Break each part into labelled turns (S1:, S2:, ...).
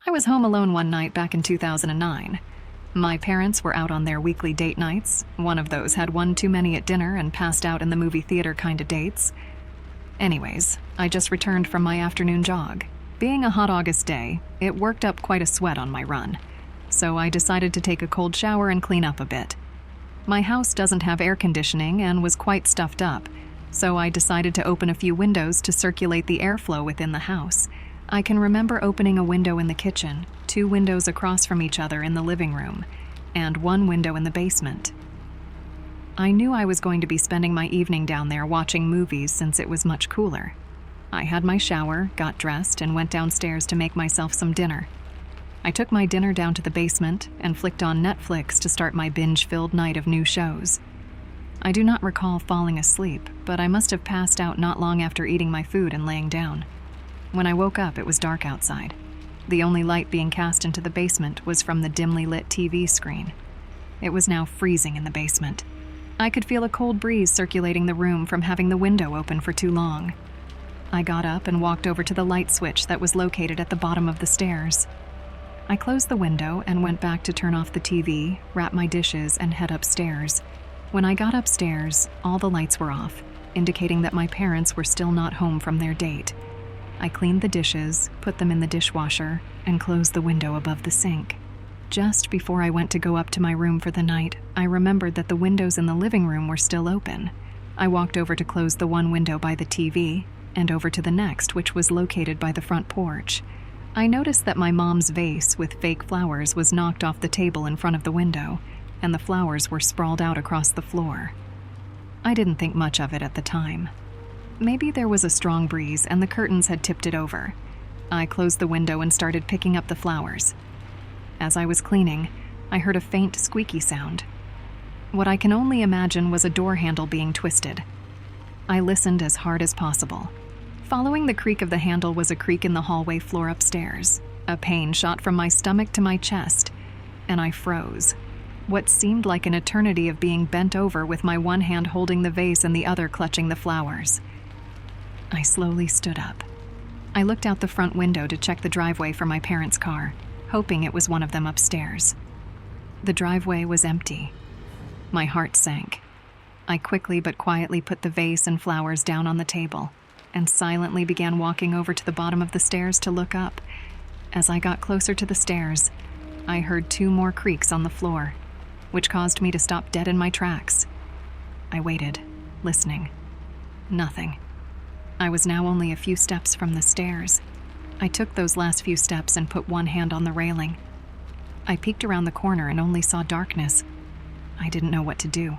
S1: I was home alone one night back in 2009. My parents were out on their weekly date nights. One of those had one too many at dinner and passed out in the movie theater kind of dates. Anyways, I just returned from my afternoon jog. Being a hot August day, it worked up quite a sweat on my run. So I decided to take a cold shower and clean up a bit. My house doesn't have air conditioning and was quite stuffed up, so I decided to open a few windows to circulate the airflow within the house. I can remember opening a window in the kitchen, 2 windows across from each other in the living room, and 1 window in the basement. I knew I was going to be spending my evening down there watching movies since it was much cooler. I had my shower, got dressed, and went downstairs to make myself some dinner. I took my dinner down to the basement and flicked on Netflix to start my binge-filled night of new shows. I do not recall falling asleep, but I must have passed out not long after eating my food and laying down. When I woke up, it was dark outside. The only light being cast into the basement was from the dimly lit TV screen. It was now freezing in the basement. I could feel a cold breeze circulating the room from having the window open for too long. I got up and walked over to the light switch that was located at the bottom of the stairs. I closed the window and went back to turn off the TV, wrap my dishes, and head upstairs. When I got upstairs, all the lights were off, indicating that my parents were still not home from their date. I cleaned the dishes, put them in the dishwasher, and closed the window above the sink. Just before I went to go up to my room for the night, I remembered that the windows in the living room were still open. I walked over to close the one window by the TV, and over to the next, which was located by the front porch. I noticed that my mom's vase with fake flowers was knocked off the table in front of the window, and the flowers were sprawled out across the floor. I didn't think much of it at the time. Maybe there was a strong breeze and the curtains had tipped it over. I closed the window and started picking up the flowers. As I was cleaning, I heard a faint squeaky sound. What I can only imagine was a door handle being twisted. I listened as hard as possible. Following the creak of the handle was a creak in the hallway floor upstairs. A pain shot from my stomach to my chest, and I froze. What seemed like an eternity of being bent over with my one hand holding the vase and the other clutching the flowers. I slowly stood up. I looked out the front window to check the driveway for my parents' car, hoping it was one of them upstairs. The driveway was empty. My heart sank. I quickly but quietly put the vase and flowers down on the table and silently began walking over to the bottom of the stairs to look up. As I got closer to the stairs, I heard 2 more creaks on the floor, which caused me to stop dead in my tracks. I waited, listening. Nothing. I was now only a few steps from the stairs. I took those last few steps and put one hand on the railing. I peeked around the corner and only saw darkness. I didn't know what to do.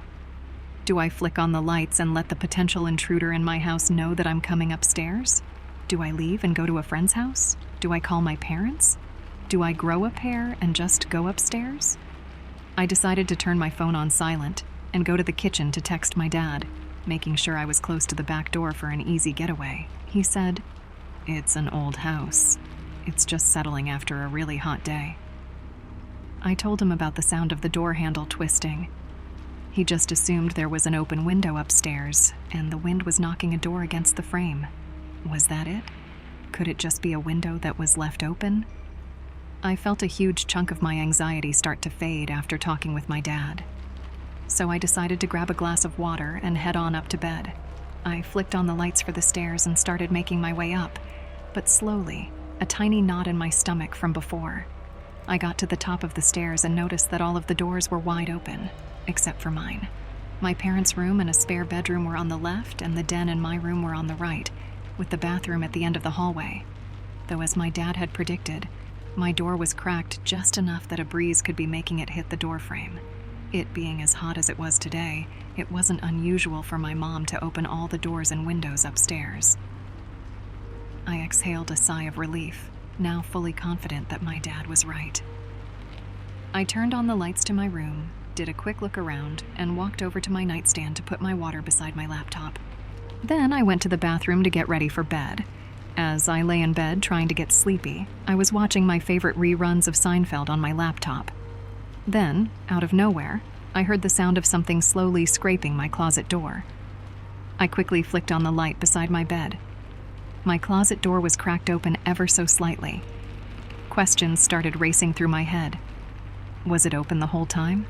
S1: Do I flick on the lights and let the potential intruder in my house know that I'm coming upstairs? Do I leave and go to a friend's house? Do I call my parents? Do I grow a pair and just go upstairs? I decided to turn my phone on silent and go to the kitchen to text my dad, making sure I was close to the back door for an easy getaway. He said, "It's an old house. It's just settling after a really hot day." I told him about the sound of the door handle twisting. He just assumed there was an open window upstairs and the wind was knocking a door against the frame. Was that it? Could it just be a window that was left open? I felt a huge chunk of my anxiety start to fade after talking with my dad. So I decided to grab a glass of water and head on up to bed. I flicked on the lights for the stairs and started making my way up, but slowly, a tiny knot in my stomach from before. I got to the top of the stairs and noticed that all of the doors were wide open, except for mine. My parents' room and a spare bedroom were on the left, and the den and my room were on the right, with the bathroom at the end of the hallway. Though as my dad had predicted, my door was cracked just enough that a breeze could be making it hit the doorframe. It being as hot as it was today, it wasn't unusual for my mom to open all the doors and windows upstairs. I exhaled a sigh of relief, now fully confident that my dad was right. I turned on the lights to my room, did a quick look around, and walked over to my nightstand to put my water beside my laptop. Then I went to the bathroom to get ready for bed. As I lay in bed trying to get sleepy, I was watching my favorite reruns of Seinfeld on my laptop. Then, out of nowhere, I heard the sound of something slowly scraping my closet door. I quickly flicked on the light beside my bed. My closet door was cracked open ever so slightly. Questions started racing through my head. Was it open the whole time?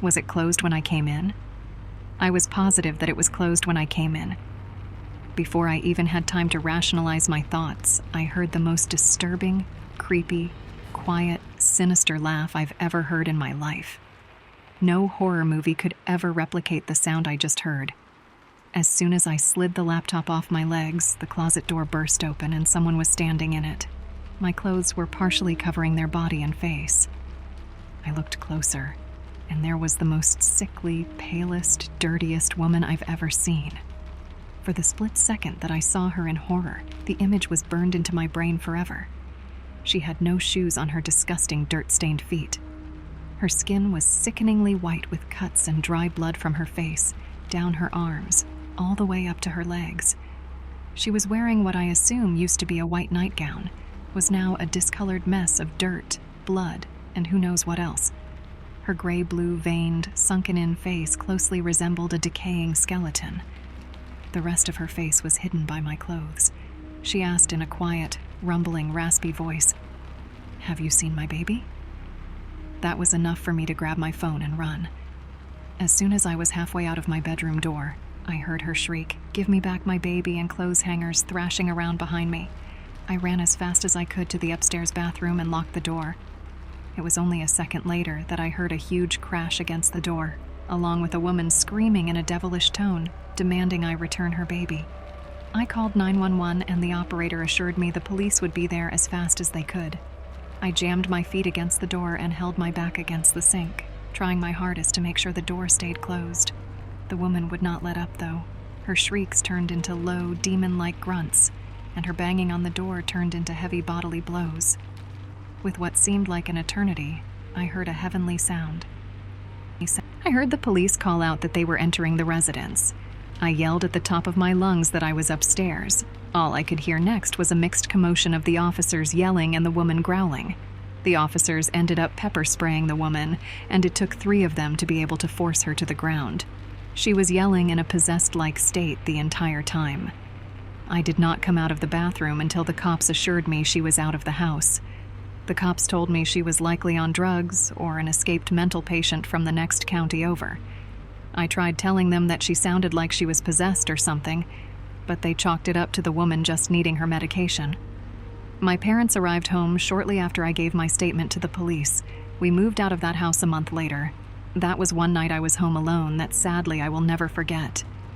S1: Was it closed when I came in? I was positive that it was closed when I came in. Before I even had time to rationalize my thoughts, I heard the most disturbing, creepy, quiet, sinister laugh I've ever heard in my life. No horror movie could ever replicate the sound I just heard. As soon as I slid the laptop off my legs, the closet door burst open and someone was standing in it. My clothes were partially covering their body and face. I looked closer, and there was the most sickly, palest, dirtiest woman I've ever seen. For the split second that I saw her in horror, the image was burned into my brain forever. She had no shoes on her disgusting, dirt-stained feet. Her skin was sickeningly white with cuts and dry blood from her face, down her arms, all the way up to her legs. She was wearing what I assume used to be a white nightgown, was now a discolored mess of dirt, blood, and who knows what else. Her gray-blue, veined, sunken-in face closely resembled a decaying skeleton. The rest of her face was hidden by my clothes. She asked in a quiet, rumbling, raspy voice, "Have you seen my baby?" That was enough for me to grab my phone and run. As soon as I was halfway out of my bedroom door, I heard her shriek, "Give me back my baby," and clothes hangers thrashing around behind me. I ran as fast as I could to the upstairs bathroom and locked the door. It was only a second later that I heard a huge crash against the door, along with a woman screaming in a devilish tone, demanding I return her baby. I called 911 and the operator assured me the police would be there as fast as they could. I jammed my feet against the door and held my back against the sink, trying my hardest to make sure the door stayed closed. The woman would not let up, though. Her shrieks turned into low, demon-like grunts, and her banging on the door turned into heavy bodily blows. With what seemed like an eternity, I heard a heavenly sound. I heard the police call out that they were entering the residence. I yelled at the top of my lungs that I was upstairs. All I could hear next was a mixed commotion of the officers yelling and the woman growling. The officers ended up pepper spraying the woman, and it took 3 of them to be able to force her to the ground. She was yelling in a possessed-like state the entire time. I did not come out of the bathroom until the cops assured me she was out of the house. The cops told me she was likely on drugs or an escaped mental patient from the next county over. I tried telling them that she sounded like she was possessed or something, but they chalked it up to the woman just needing her medication. My parents arrived home shortly after I gave my statement to the police. We moved out of that house a month later. That was one night I was home alone that sadly I will never forget.